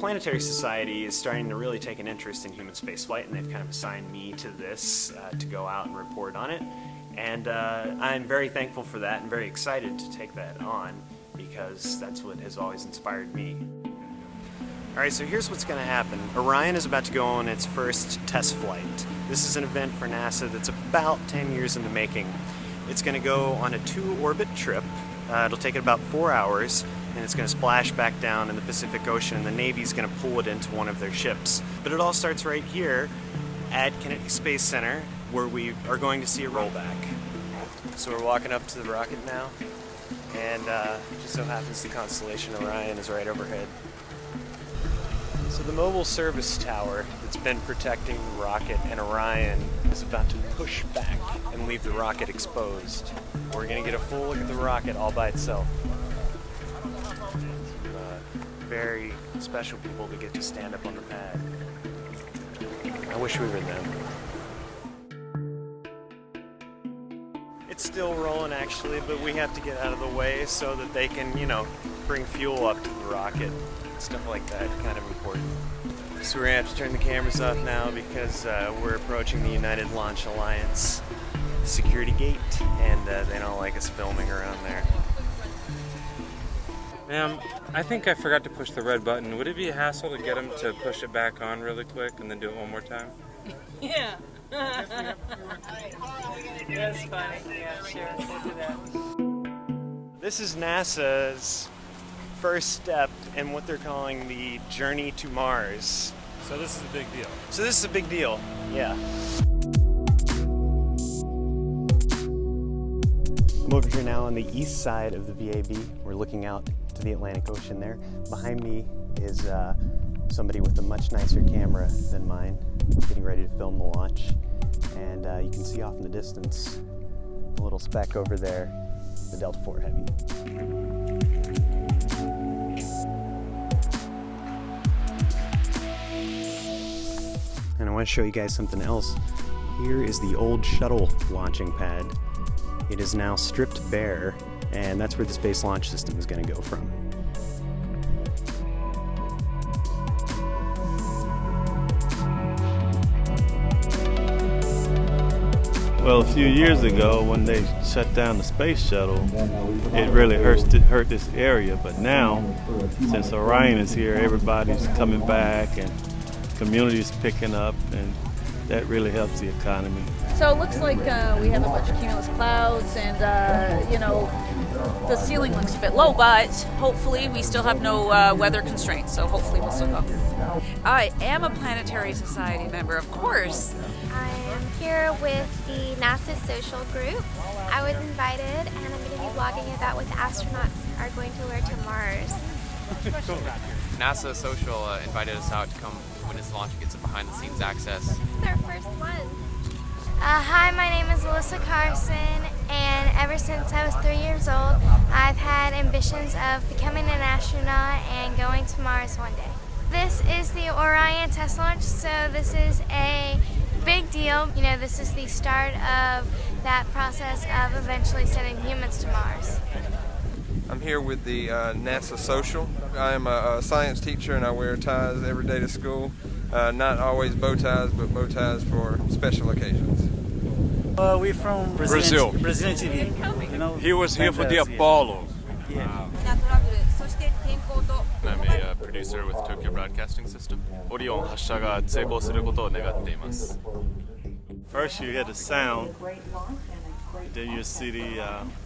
Planetary Society is starting to really take an interest in human spaceflight, and they've kind of assigned me to this to go out and report on it. And I'm very thankful for that and very excited to take that on because that's what has always inspired me. Alright, so here's what's going to happen. Orion is about to go on its first test flight. This is an event for NASA that's about 10 years in the making. It's going to go on a 2-orbit trip. It'll take it about 4 hours, and it's going to splash back down in the Pacific Ocean, and the Navy's going to pull it into one of their ships. But it all starts right here at Kennedy Space Center, where we are going to see a rollback. So we're walking up to the rocket now, and just so happens the constellation Orion is right overhead. So the mobile service tower that's been protecting the rocket and Orion is about to push back and leave the rocket exposed. We're going to get a full look at the rocket all by itself. Very special people to get to stand up on the pad. I wish we were them. It's still rolling actually, but we have to get out of the way so that they can, bring fuel up to the rocket. Stuff like that, kind of important. So we're gonna have to turn the cameras off now because we're approaching the United Launch Alliance security gate, and they don't like us filming around there. Ma'am, I think I forgot to push the red button. Would it be a hassle to get him to push it back on really quick and then do it one more time? Yeah. That's funny. Yeah, sure. We'll do that. This is NASA's first step in what they're calling the journey to Mars. So this is a big deal. So this is a big deal, yeah. I'm over here now on the east side of the VAB. We're looking out to the Atlantic Ocean there. Behind me is somebody with a much nicer camera than mine, getting ready to film the launch. And you can see off in the distance, the little speck over there, the Delta IV Heavy. And I want to show you guys something else. Here is the old shuttle launching pad. It is now stripped bare, and that's where the Space Launch System is going to go from. Well, a few years ago, when they shut down the space shuttle, it really hurt this area. But now, since Orion is here, everybody's coming back and community is picking up, and that really helps the economy. So it looks like we have a bunch of cumulus clouds, and the ceiling looks a bit low, but hopefully we still have no weather constraints, so hopefully we'll still go. I am a Planetary Society member, of course. I am here with the NASA social group. I was invited, and I'm going to be blogging about what the astronauts are going to wear to Mars. NASA Social invited us out to come witness the launch and get some behind-the-scenes access. This is our first one. Hi, my name is Alyssa Carson, and ever since I was 3 years old, I've had ambitions of becoming an astronaut and going to Mars one day. This is the Orion test launch, so this is a big deal. This is the start of that process of eventually sending humans to Mars. I'm here with the NASA Social. I am a science teacher and I wear ties every day to school. Not always bow ties, but bow ties for special occasions. We're from Brazil. Brazilian TV. He was here for the Apollo. Yeah. I'm a producer with Tokyo Broadcasting System. Orion 発射が成功することを願っています。 First you hear the sound, then you see the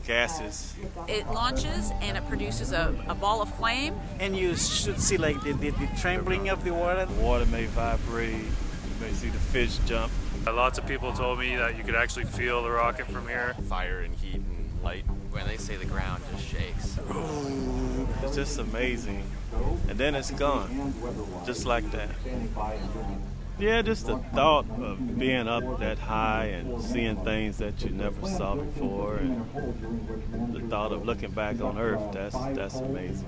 gases. It launches and it produces a ball of flame. And you should see like the trembling of the water. The water may vibrate, you may see the fish jump. Lots of people told me that you could actually feel the rocket from here. Fire and heat and light. When they say the ground just shakes. It's just amazing. And then it's gone, just like that. Yeah, just the thought of being up that high and seeing things that you never saw before, and the thought of looking back on Earth, that's amazing.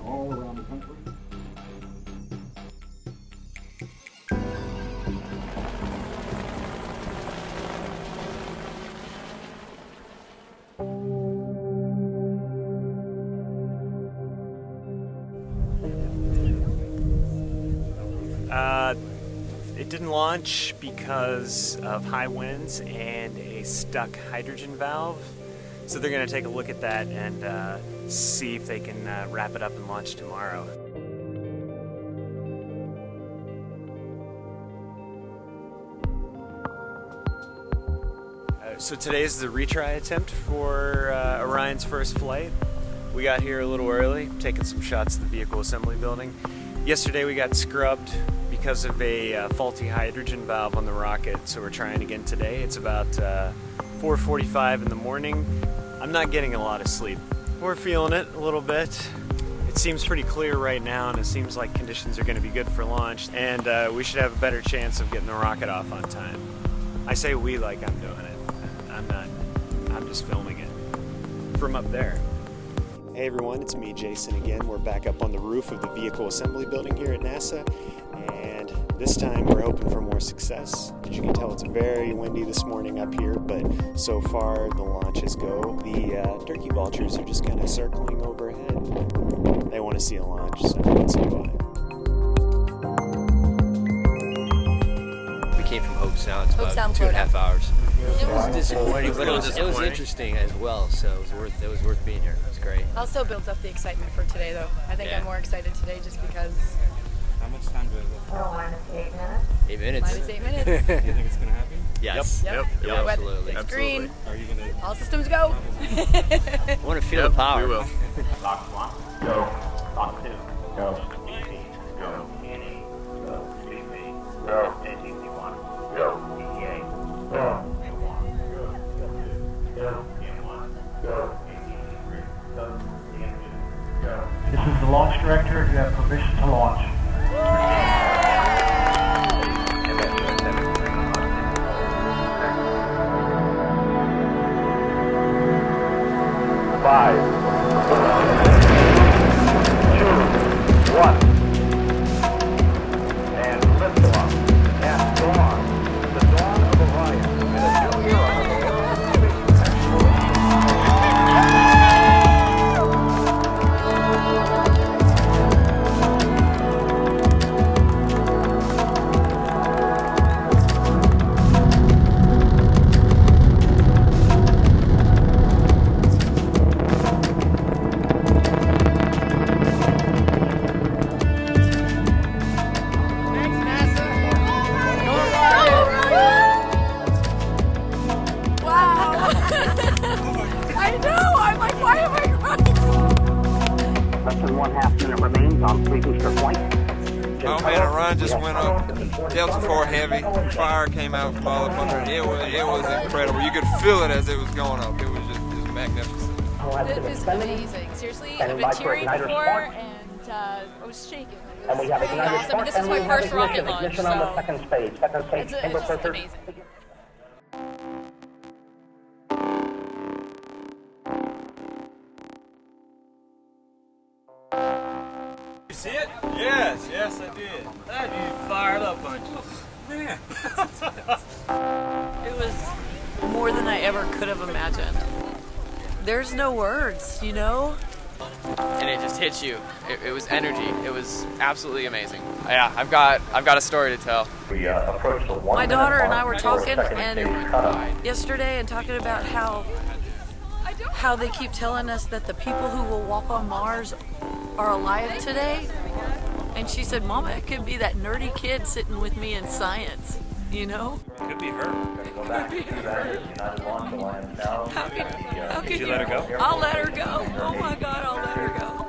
It didn't launch because of high winds and a stuck hydrogen valve. So they're going to take a look at that and see if they can wrap it up and launch tomorrow. So today's the retry attempt for Orion's first flight. We got here a little early, taking some shots of the vehicle assembly building. Yesterday we got scrubbed because of a faulty hydrogen valve on the rocket, so we're trying again today. It's about 4:45 in the morning. I'm not getting a lot of sleep. We're feeling it a little bit. It seems pretty clear right now, and it seems like conditions are going to be good for launch, and we should have a better chance of getting the rocket off on time. I say we like I'm doing it. I'm not. I'm just filming it from up there. Hey everyone, it's me, Jason, again. We're back up on the roof of the vehicle assembly building here at NASA, and this time we're hoping for more success. As you can tell, it's very windy this morning up here, but so far the launches go. The turkey vultures are just kind of circling overhead. They want to see a launch, so so do I. We came from Hope Sound. It's about Sound, 2.5 hours. It was disappointing, but it was interesting as well. So it was worth being here. It was great. Also builds up the excitement for today, though. I think I'm more excited today just because. How much time do we have? -8 minutes. -8 minutes. Do you think it's going to happen? Yes. Yep. Absolutely. It's green. Are you going to? All systems go. I want to feel the power. We will. Lock 1, go. Lock 2, go. DC, go. NE, go. DC, go. NTC 1, go. ETA, go. M1, go. M2, go. M1, go. NTC 3, go. DM2, go. This is the launch director. You have permission to launch. Five, 2, 1, and liftoff at dawn, the dawn of Orion, and a new era of space exploration. I know. I'm like, why am I running? Less than 1/2 minute remains on pre-booster flight. Oh man, Orion just went up. Delta IV heavy. Fire came out from all up under it. It was incredible. You could feel it as it was going up. It was just magnificent. It was amazing. Seriously, I've been teary before, and I was shaking. And we have ignited Awesome. spark, This and is we my have first rocket ignition. launch, Ignition on the so second stage. Second stage it's chamber just pressure. amazing. You see it? Yes, I did. That you fired up, aren't you? Man. It was more than I ever could have imagined. There's no words, you know? And it just hits you. It was energy. It was absolutely amazing. Yeah, I've got a story to tell. We approached the 1 minute My daughter and I mark were before talking second stage cutoff. yesterday and talking about how they keep telling us that the people who will walk on Mars are alive today. And she said, Mama, it could be that nerdy kid sitting with me in science, you know? Could be her. Go back to United Launch Alliance now. How could you let her go? I'll let her go. Oh my God, I'll let her go.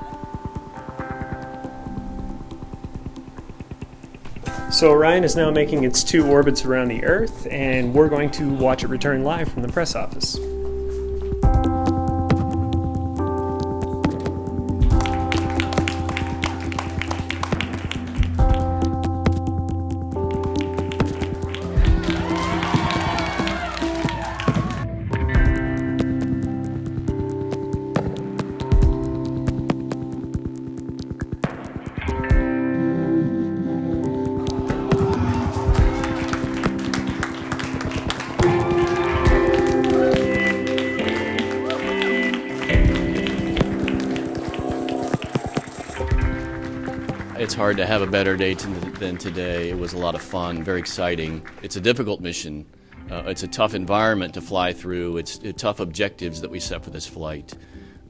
So Orion is now making its 2 orbits around the Earth, and we're going to watch it return live from the press office. it's hard to have a better day than today. It was a lot of fun, very exciting. It's a difficult mission. It's a tough environment to fly through. It's tough objectives that we set for this flight.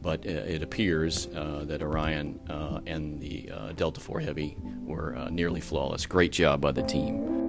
But it appears that Orion and the Delta IV Heavy were nearly flawless. Great job by the team.